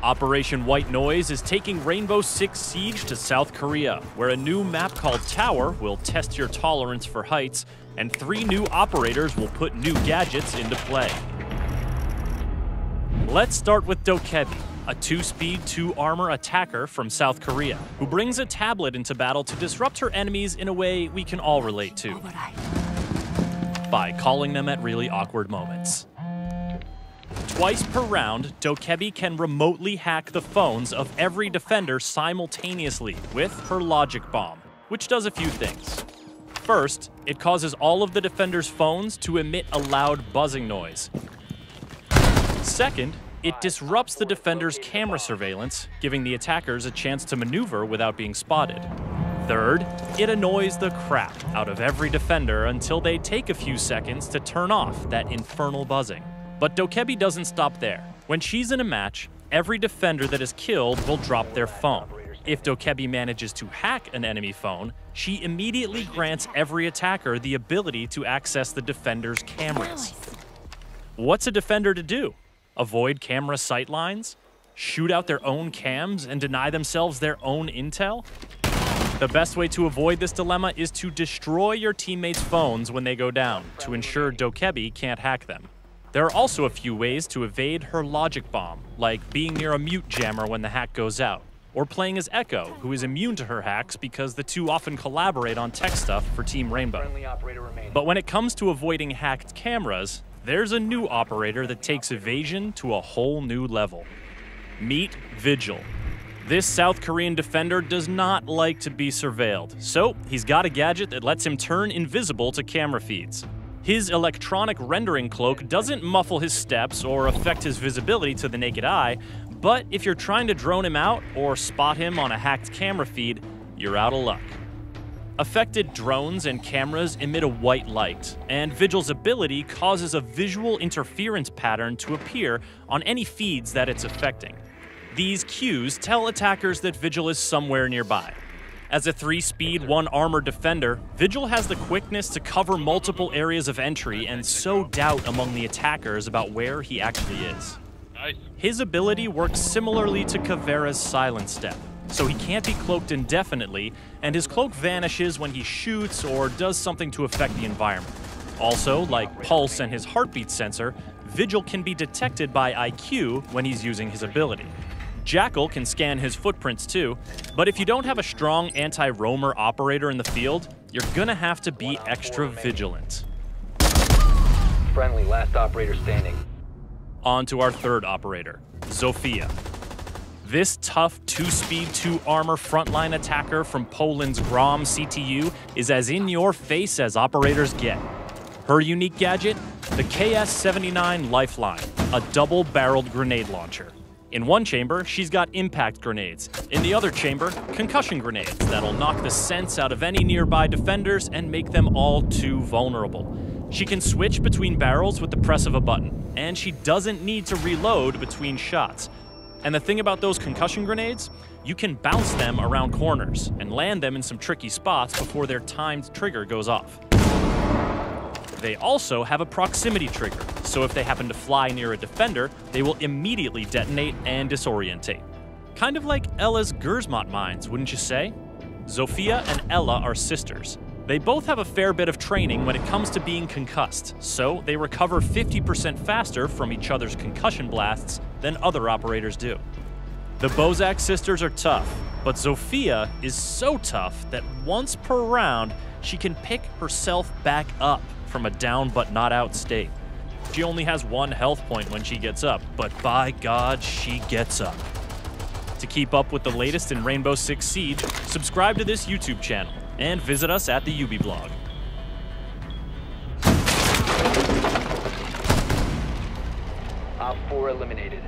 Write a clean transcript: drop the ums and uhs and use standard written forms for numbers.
Operation White Noise is taking Rainbow Six Siege to South Korea, where a new map called Tower will test your tolerance for heights, and 3 new operators will put new gadgets into play. Let's start with Doke Heavy, a 2-speed, 2-armor attacker from South Korea, who brings a tablet into battle to disrupt her enemies in a way we can all relate to, by calling them at really awkward moments. Twice per round, Doke Heavy can remotely hack the phones of every defender simultaneously with her logic bomb, which does a few things. First, it causes all of the defenders' phones to emit a loud buzzing noise. Second, it disrupts the defender's camera surveillance, giving the attackers a chance to maneuver without being spotted. Third, it annoys the crap out of every defender until they take a few seconds to turn off that infernal buzzing. But Doke Heavy doesn't stop there. When she's in a match, every defender that is killed will drop their phone. If Doke Heavy manages to hack an enemy phone, she immediately grants every attacker the ability to access the defender's cameras. What's a defender to do? Avoid camera sightlines? Shoot out their own cams and deny themselves their own intel? The best way to avoid this dilemma is to destroy your teammates' phones when they go down, to ensure Doke Heavy can't hack them. There are also a few ways to evade her logic bomb, like being near a mute jammer when the hack goes out, or playing as Echo, who is immune to her hacks because the two often collaborate on tech stuff for Team Rainbow. But when it comes to avoiding hacked cameras, there's a new operator that takes evasion to a whole new level. Meet Vigil. This South Korean defender does not like to be surveilled, so he's got a gadget that lets him turn invisible to camera feeds. His electronic rendering cloak doesn't muffle his steps or affect his visibility to the naked eye, but if you're trying to drone him out or spot him on a hacked camera feed, you're out of luck. Affected drones and cameras emit a white light, and Vigil's ability causes a visual interference pattern to appear on any feeds that it's affecting. These cues tell attackers that Vigil is somewhere nearby. As a 3-speed, 1-armor defender, Vigil has the quickness to cover multiple areas of entry and sow doubt among the attackers about where he actually is. His ability works similarly to Caveira's Silent Step, so he can't be cloaked indefinitely, and his cloak vanishes when he shoots or does something to affect the environment. Also, like Pulse and his heartbeat sensor, Vigil can be detected by IQ when he's using his ability. Jackal can scan his footprints too, but if you don't have a strong anti-roamer operator in the field, you're gonna have to be extra vigilant. Friendly, last operator standing. On to our third operator, Sofia. This tough 2-speed, 2-armor frontline attacker from Poland's Grom CTU is as in-your-face as operators get. Her unique gadget? The KS-79 Lifeline, a double-barreled grenade launcher. In one chamber, she's got impact grenades. In the other chamber, concussion grenades that'll knock the sense out of any nearby defenders and make them all too vulnerable. She can switch between barrels with the press of a button, and she doesn't need to reload between shots. And the thing about those concussion grenades? You can bounce them around corners and land them in some tricky spots before their timed trigger goes off. They also have a proximity trigger, so if they happen to fly near a defender, they will immediately detonate and disorientate. Kind of like Ella's Gersmont mines, wouldn't you say? Sofia and Ella are sisters. They both have a fair bit of training when it comes to being concussed, so they recover 50% faster from each other's concussion blasts than other operators do. The Bozak sisters are tough, but Sofia is so tough that once per round, she can pick herself back up from a down but not out state. She only has 1 health point when she gets up, but by God, she gets up. To keep up with the latest in Rainbow Six Siege, subscribe to this YouTube channel and visit us at the UB blog. Op 4 eliminated.